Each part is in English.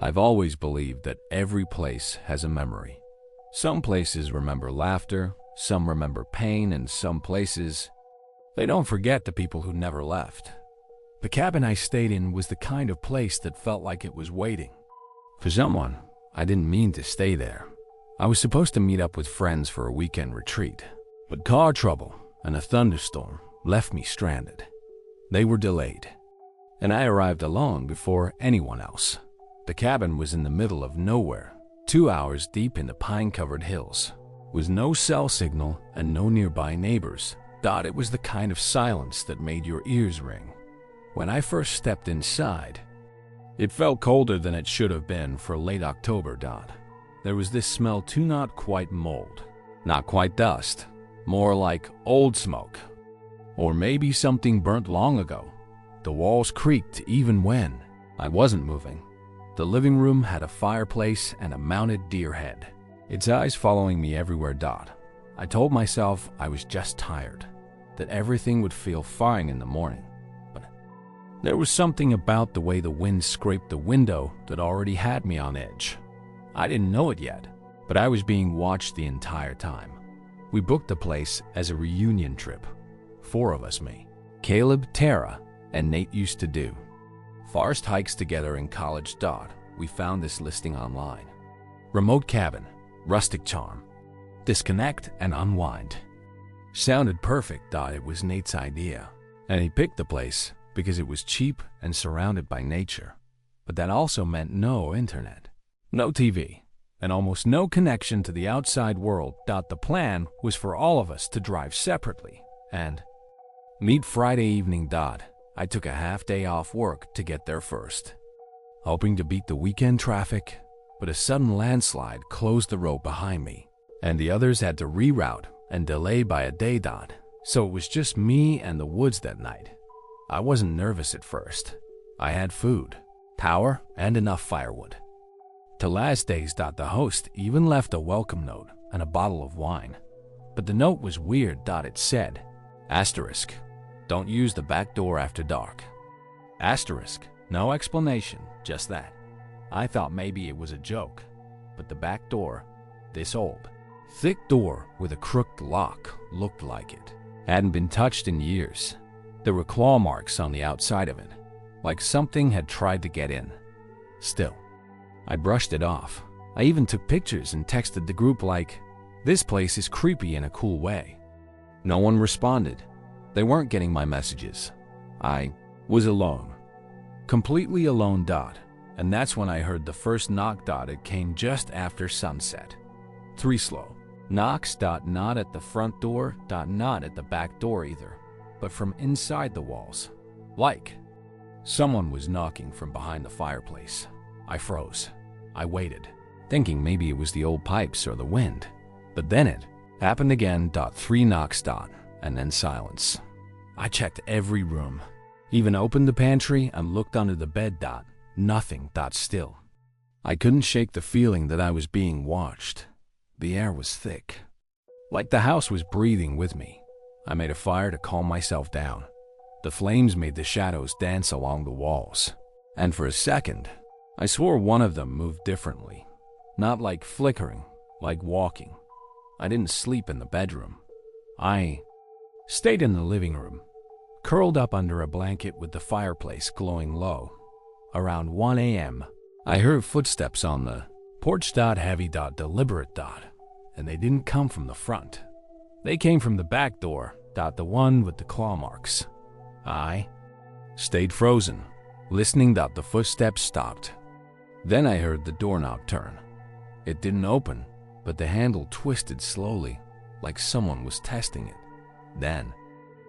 I've always believed that every place has a memory. Some places remember laughter, some remember pain, and some places, they don't forget the people who never left. The cabin I stayed in was the kind of place that felt like it was waiting for someone. I didn't mean to stay there. I was supposed to meet up with friends for a weekend retreat, but car trouble and a thunderstorm left me stranded. They were delayed, and I arrived alone before anyone else. The cabin was in the middle of nowhere, 2 hours deep in the pine-covered hills, with no cell signal and no nearby neighbors. It was the kind of silence that made your ears ring. When I first stepped inside, it felt colder than it should have been for late October. There was this smell too, not quite mold, not quite dust, more like old smoke, or maybe something burnt long ago. The walls creaked even when I wasn't moving. The living room had a fireplace and a mounted deer head, its eyes following me everywhere. I told myself I was just tired, that everything would feel fine in the morning. But there was something about the way the wind scraped the window that already had me on edge. I didn't know it yet, but I was being watched the entire time. We booked the place as a reunion trip. 4 of us, me, Caleb, Tara, and Nate, used to do forest hikes together in college. We found this listing online. Remote cabin, rustic charm, disconnect and unwind. Sounded perfect. It was Nate's idea, and he picked the place because it was cheap and surrounded by nature. But that also meant no internet, no TV, and almost no connection to the outside world. The plan was for all of us to drive separately and meet Friday evening. I took a half day off work to get there first, hoping to beat the weekend traffic, but a sudden landslide closed the road behind me, and the others had to reroute and delay by a day. So it was just me and the woods that night. I wasn't nervous at first. I had food, power, and enough firewood to last days. The host even left a welcome note and a bottle of wine. But the note was weird. It said, asterisk, don't use the back door after dark. Asterisk, no explanation, just that. I thought maybe it was a joke, but the back door, this old, thick door with a crooked lock, looked like it hadn't been touched in years. There were claw marks on the outside of it, like something had tried to get in. Still, I brushed it off. I even took pictures and texted the group like, this place is creepy in a cool way. No one responded. They weren't getting my messages. I was alone, completely alone. And that's when I heard the first knock. It came just after sunset. 3 slow knocks. Not at the front door. Not at the back door either, but from inside the walls. Like someone was knocking from behind the fireplace. I froze. I waited, thinking maybe it was the old pipes or the wind. But then it happened again. 3 knocks. And then silence. I checked every room, even opened the pantry and looked under the bed. Nothing. Still. I couldn't shake the feeling that I was being watched. The air was thick, like the house was breathing with me. I made a fire to calm myself down. The flames made the shadows dance along the walls, and for a second, I swore one of them moved differently. Not like flickering, like walking. I didn't sleep in the bedroom. I stayed in the living room, curled up under a blanket with the fireplace glowing low. Around 1 a.m., I heard footsteps on the porch. Heavy. Deliberate. And they didn't come from the front. They came from the back door. The one with the claw marks. I stayed frozen, listening. The footsteps stopped. Then I heard the doorknob turn. It didn't open, but the handle twisted slowly, like someone was testing it. Then,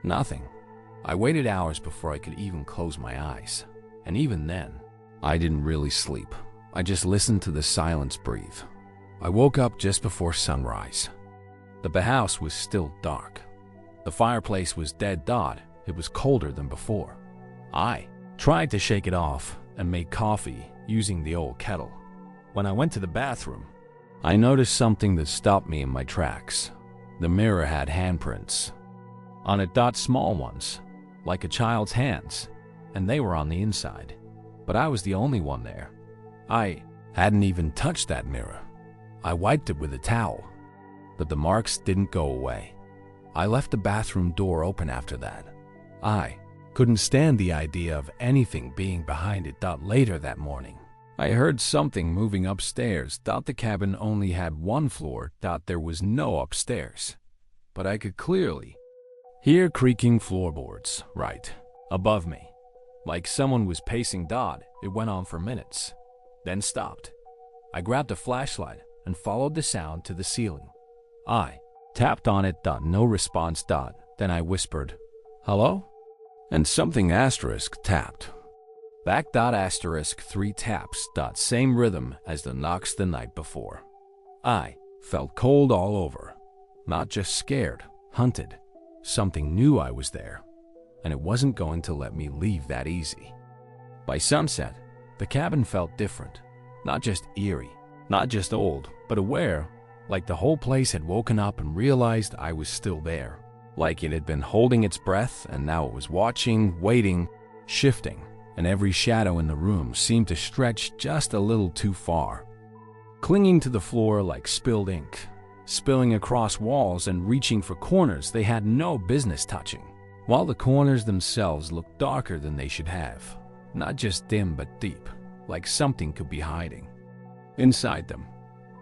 nothing. I waited hours before I could even close my eyes. And even then, I didn't really sleep. I just listened to the silence breathe. I woke up just before sunrise. The house was still dark. The fireplace was dead. It was colder than before. I tried to shake it off and made coffee using the old kettle. When I went to the bathroom, I noticed something that stopped me in my tracks. The mirror had handprints on it. Small ones, like a child's hands, and they were on the inside. But I was the only one there. I hadn't even touched that mirror. I wiped it with a towel, but the marks didn't go away. I left the bathroom door open after that. I couldn't stand the idea of anything being behind it. Later that morning, I heard something moving upstairs. The cabin only had one floor. There was no upstairs, but I could clearly hear creaking floorboards right above me, like someone was pacing. It went on for minutes, then stopped. I grabbed a flashlight and followed the sound to the ceiling. I tapped on it. No response. Then I whispered, "Hello?" And something asterisk tapped. Back. Asterisk 3 taps. Same rhythm as the knocks the night before. I felt cold all over. Not just scared, hunted. Something knew I was there, and it wasn't going to let me leave that easy. By sunset, the cabin felt different. Not just eerie, not just old, but aware, like the whole place had woken up and realized I was still there. Like it had been holding its breath, and now it was watching, waiting, shifting, and every shadow in the room seemed to stretch just a little too far, clinging to the floor like spilled ink, spilling across walls and reaching for corners they had no business touching, while the corners themselves looked darker than they should have, not just dim but deep, like something could be hiding inside them,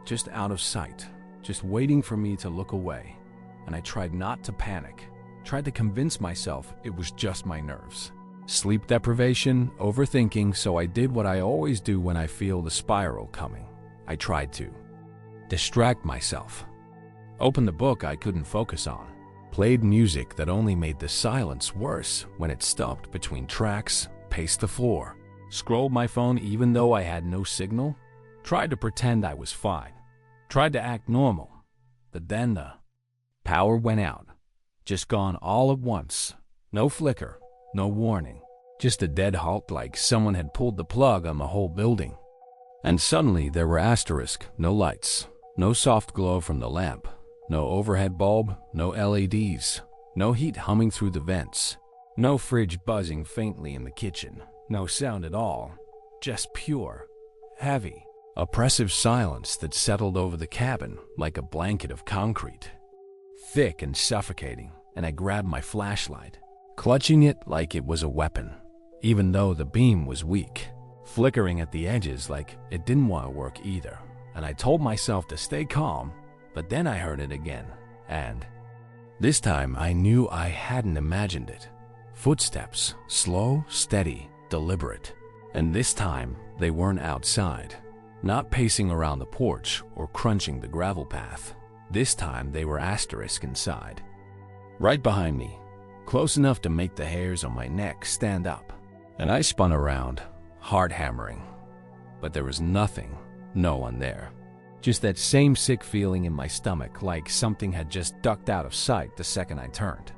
just out of sight, just waiting for me to look away. And I tried not to panic, tried to convince myself it was just my nerves. Sleep deprivation, overthinking, so I did what I always do when I feel the spiral coming. I tried to distract myself. Opened the book I couldn't focus on, played music that only made the silence worse when it stopped between tracks, paced the floor, scrolled my phone even though I had no signal, tried to pretend I was fine, tried to act normal, but then the power went out, just gone all at once. No flicker, no warning, just a dead halt like someone had pulled the plug on the whole building. And suddenly there were asterisks, no lights, no soft glow from the lamp, no overhead bulb, no LEDs, no heat humming through the vents, no fridge buzzing faintly in the kitchen, no sound at all, just pure, heavy, oppressive silence that settled over the cabin like a blanket of concrete. Thick and suffocating, and I grabbed my flashlight, clutching it like it was a weapon, even though the beam was weak, flickering at the edges like it didn't want to work either. And I told myself to stay calm, but then I heard it again, and this time I knew I hadn't imagined it. Footsteps, slow, steady, deliberate. And this time they weren't outside, not pacing around the porch or crunching the gravel path. This time they were asterisk inside, right behind me, close enough to make the hairs on my neck stand up. And I spun around, heart hammering, but there was nothing, no one there. Just that same sick feeling in my stomach, like something had just ducked out of sight the second I turned.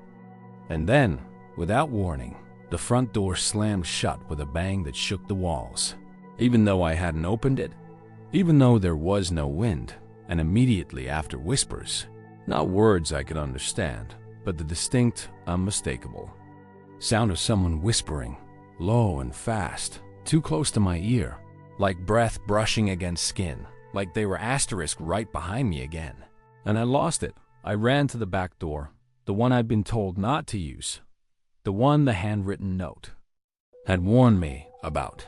And then, without warning, the front door slammed shut with a bang that shook the walls. Even though I hadn't opened it, even though there was no wind, and immediately after whispers, not words I could understand, but the distinct, unmistakable sound of someone whispering, low and fast, too close to my ear, like breath brushing against skin, like they were asterisk right behind me again. And I lost it. I ran to the back door, the one I'd been told not to use, the one the handwritten note had warned me about,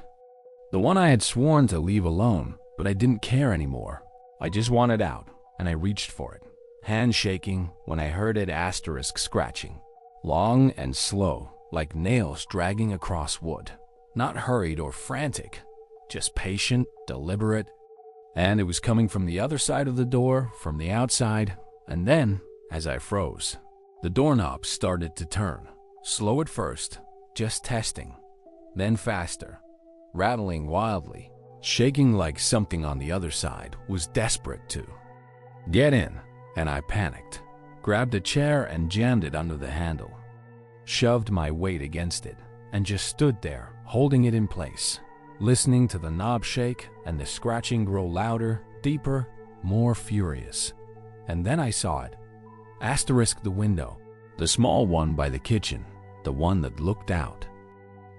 the one I had sworn to leave alone, but I didn't care anymore. I just wanted out, and I reached for it, hand shaking when I heard it asterisk scratching, long and slow, like nails dragging across wood, not hurried or frantic, just patient, deliberate. And it was coming from the other side of the door, from the outside, and then, as I froze, the doorknob started to turn, slow at first, just testing, then faster, rattling wildly, shaking like something on the other side was desperate to get in, and I panicked, grabbed a chair and jammed it under the handle, shoved my weight against it, and just stood there, holding it in place, listening to the knob shake and the scratching grow louder, deeper, more furious. And then I saw it. Asterisk the window, the small one by the kitchen, the one that looked out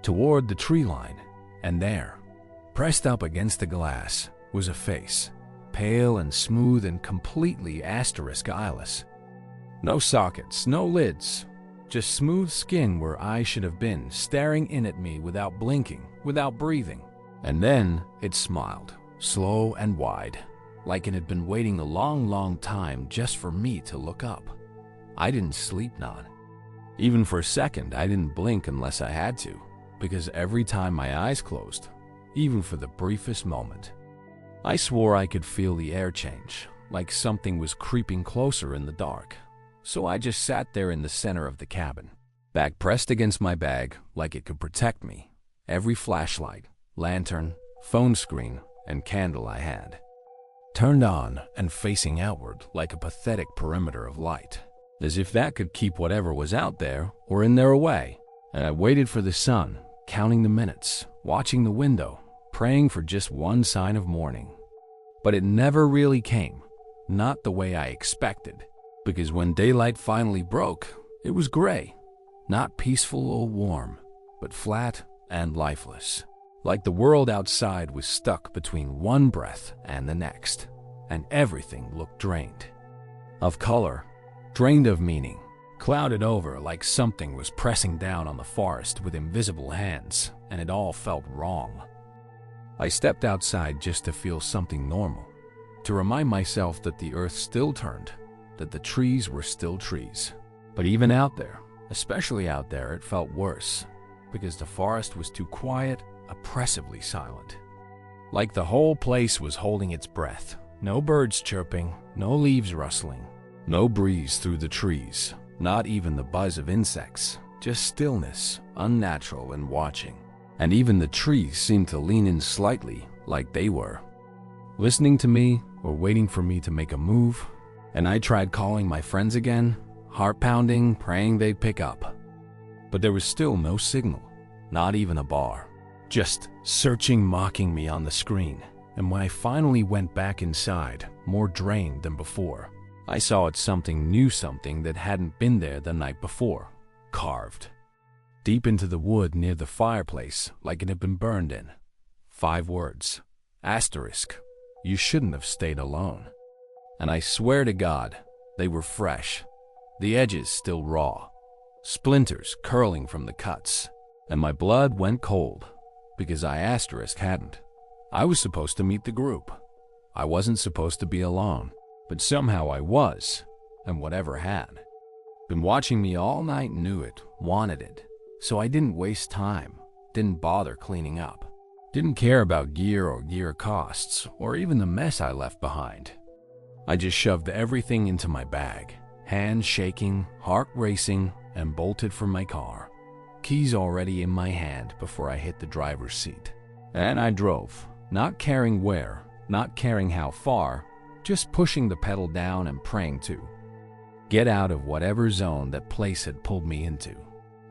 toward the tree line, and there, Pressed up against the glass was a face, pale and smooth and completely eyeless. No sockets, no lids, just smooth skin where eyes should have been, staring in at me without blinking, without breathing. And then it smiled, slow and wide, like it had been waiting a long, long time just for me to look up. I didn't sleep none. Even for a second, I didn't blink unless I had to, because every time my eyes closed, even for the briefest moment, I swore I could feel the air change, like something was creeping closer in the dark. So I just sat there in the center of the cabin, back pressed against my bag like it could protect me. Every flashlight, lantern, phone screen, and candle I had turned on and facing outward like a pathetic perimeter of light, as if that could keep whatever was out there or in there away. And I waited for the sun, counting the minutes, watching the window, praying for just one sign of morning. But it never really came, not the way I expected, because when daylight finally broke, it was gray, not peaceful or warm, but flat and lifeless, like the world outside was stuck between one breath and the next, and everything looked drained of color, drained of meaning, clouded over like something was pressing down on the forest with invisible hands, and it all felt wrong. I stepped outside just to feel something normal, to remind myself that the earth still turned, that the trees were still trees. But even out there, especially out there, it felt worse, because the forest was too quiet, oppressively silent. Like the whole place was holding its breath. No birds chirping, no leaves rustling, no breeze through the trees, not even the buzz of insects, just stillness, unnatural and watching. And even the trees seemed to lean in slightly, like they were listening to me or waiting for me to make a move. And I tried calling my friends again, heart pounding, praying they'd pick up. But there was still no signal, not even a bar, just searching, mocking me on the screen. And when I finally went back inside, more drained than before, I saw it something new, something that hadn't been there the night before, carved deep into the wood near the fireplace like it had been burned in. 5 words, asterisk, you shouldn't have stayed alone. And I swear to God, they were fresh, the edges still raw, splinters curling from the cuts, and my blood went cold because I asterisk hadn't. I was supposed to meet the group. I wasn't supposed to be alone, but somehow I was, and whatever had been watching me all night knew it, wanted it, so I didn't waste time, didn't bother cleaning up, didn't care about gear or gear costs, or even the mess I left behind. I just shoved everything into my bag, hands shaking, heart racing, and bolted for my car, keys already in my hand before I hit the driver's seat. And I drove, not caring where, not caring how far, just pushing the pedal down and praying to get out of whatever zone that place had pulled me into.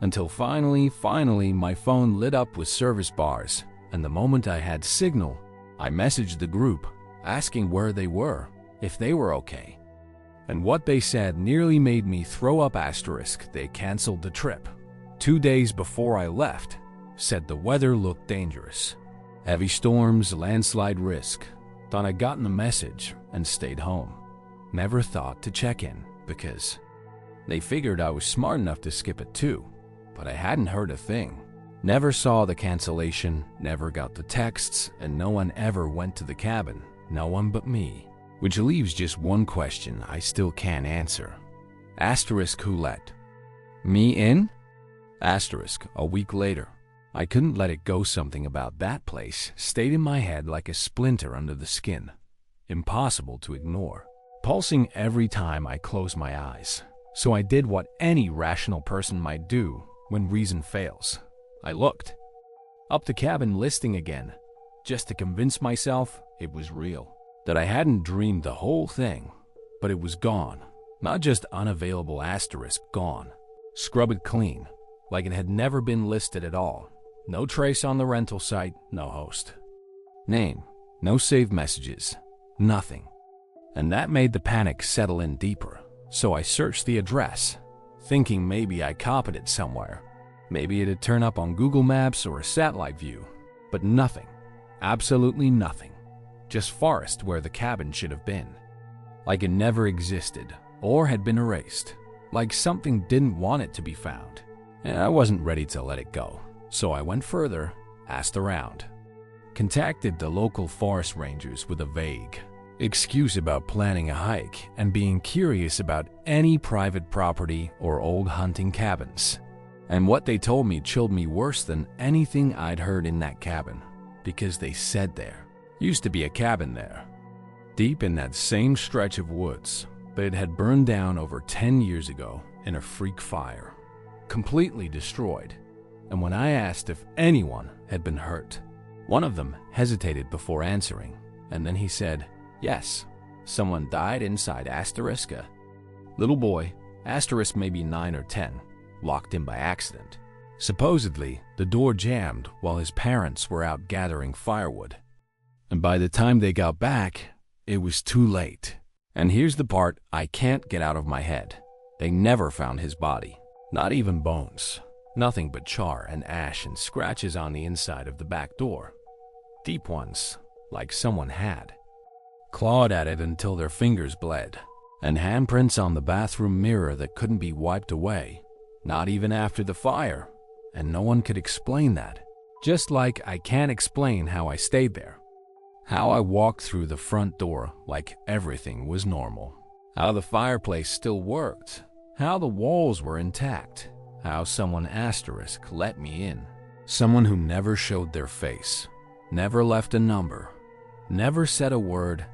Until finally, my phone lit up with service bars, and the moment I had signal, I messaged the group, asking where they were, if they were okay. And what they said nearly made me throw up asterisk. They canceled the trip 2 days before I left, said the weather looked dangerous. Heavy storms, landslide risk. Thought I'd gotten the message and stayed home. Never thought to check in because they figured I was smart enough to skip it too, but I hadn't heard a thing. Never saw the cancellation, never got the texts, and no one ever went to the cabin, no one but me. Which leaves just one question I still can't answer. Asterisk, who let me in? Asterisk, a week later. I couldn't let it go. Something about that place stayed in my head like a splinter under the skin. Impossible to ignore. Pulsing every time I closed my eyes. So I did what any rational person might do when reason fails. I looked up the cabin listing again, just to convince myself it was real. That I hadn't dreamed the whole thing, but it was gone. Not just unavailable asterisk, gone. Scrub it clean, like it had never been listed at all. No trace on the rental site, no host. Name, no saved messages, nothing. And that made the panic settle in deeper. So I searched the address, thinking maybe I copied it somewhere. Maybe it'd turn up on Google Maps or a satellite view, but nothing. Absolutely nothing. Just forest where the cabin should have been. Like it never existed or had been erased. Like something didn't want it to be found. And I wasn't ready to let it go. So I went further, asked around. Contacted the local forest rangers with a vague excuse about planning a hike and being curious about any private property or old hunting cabins. And what they told me chilled me worse than anything I'd heard in that cabin, because they said there used to be a cabin there, deep in that same stretch of woods, but it had burned down over 10 years ago in a freak fire, completely destroyed. And when I asked if anyone had been hurt, one of them hesitated before answering, and then he said, yes, someone died inside Asteriska. Little boy, asterisk maybe 9 or 10, locked in by accident. Supposedly, the door jammed while his parents were out gathering firewood. And by the time they got back, it was too late. And here's the part I can't get out of my head. They never found his body. Not even bones. Nothing but char and ash and scratches on the inside of the back door. Deep ones, like someone had clawed at it until their fingers bled. And handprints on the bathroom mirror that couldn't be wiped away. Not even after the fire. And no one could explain that. Just like I can't explain how I stayed there. How I walked through the front door like everything was normal. How the fireplace still worked. How the walls were intact. How someone asterisk let me in. Someone who never showed their face. Never left a number. Never said a word.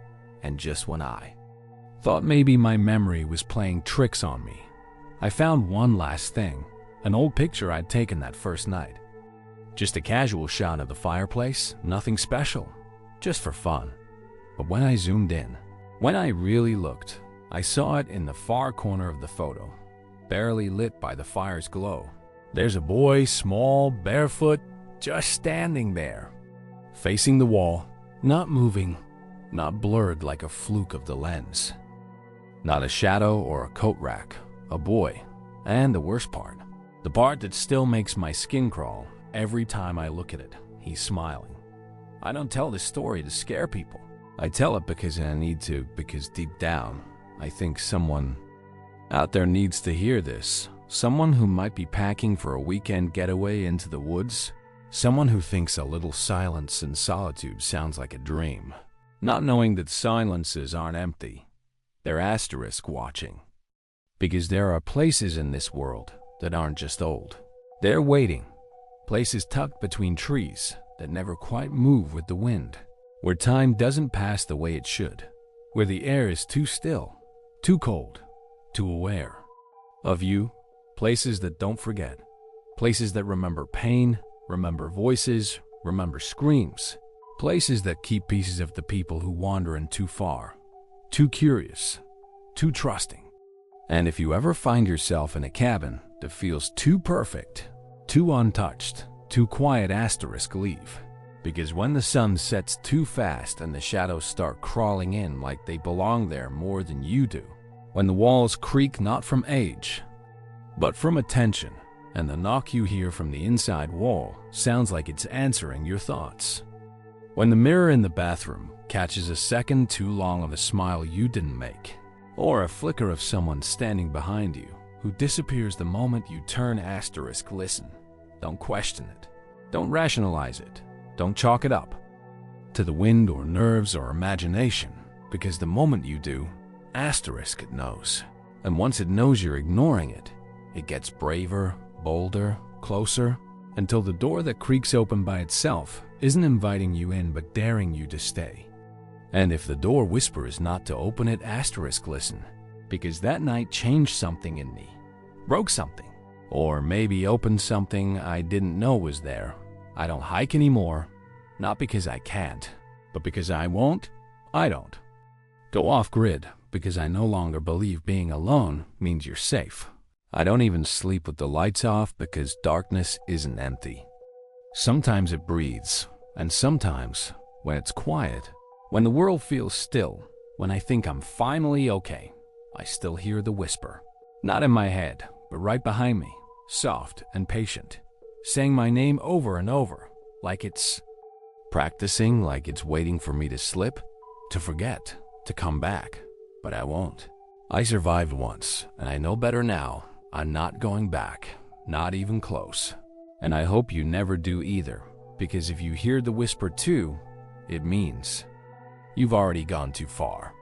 And just when I thought maybe my memory was playing tricks on me, I found one last thing. An old picture I'd taken that first night. Just a casual shot of the fireplace, nothing special, just for fun. But when I zoomed in, when I really looked, I saw it in the far corner of the photo, barely lit by the fire's glow. There's a boy, small, barefoot, just standing there, facing the wall, not moving, not blurred like a fluke of the lens. Not a shadow or a coat rack, a boy, and the worst part, the part that still makes my skin crawl every time I look at it, he's smiling. I don't tell this story to scare people. I tell it because I need to, because deep down, I think someone out there needs to hear this. Someone who might be packing for a weekend getaway into the woods. Someone who thinks a little silence and solitude sounds like a dream. Not knowing that silences aren't empty. They're asterisk watching. Because there are places in this world that aren't just old. They're waiting. Places tucked between trees that never quite move with the wind. Where time doesn't pass the way it should. Where the air is too still, too cold, too aware of you. Places that don't forget. Places that remember pain, remember voices, remember screams. Places that keep pieces of the people who wander in too far. Too curious, too trusting. And if you ever find yourself in a cabin that feels too perfect, too untouched, too quiet, asterisk leave. Because when the sun sets too fast and the shadows start crawling in like they belong there more than you do, when the walls creak not from age, but from attention, and the knock you hear from the inside wall sounds like it's answering your thoughts. When the mirror in the bathroom catches a second too long of a smile you didn't make, or a flicker of someone standing behind you who disappears the moment you turn asterisk listen, don't question it. Don't rationalize it. Don't chalk it up to the wind or nerves or imagination, because the moment you do, asterisk it knows. And once it knows you're ignoring it, it gets braver, bolder, closer, until the door that creaks open by itself isn't inviting you in but daring you to stay. And if the door whispers not to open it, asterisk listen, because that night changed something in me, broke something, or maybe opened something I didn't know was there. I don't hike anymore, not because I can't, but because I won't, I don't. Go off-grid, because I no longer believe being alone means you're safe. I don't even sleep with the lights off because darkness isn't empty. Sometimes it breathes, and sometimes, when it's quiet, when the world feels still, when I think I'm finally okay, I still hear the whisper. Not in my head, but right behind me, soft and patient, saying my name over and over, like it's practicing like it's waiting for me to slip, to forget, to come back, but I won't. I survived once, and I know better now. I'm not going back, not even close. And I hope you never do either, because if you hear the whisper too, it means you've already gone too far.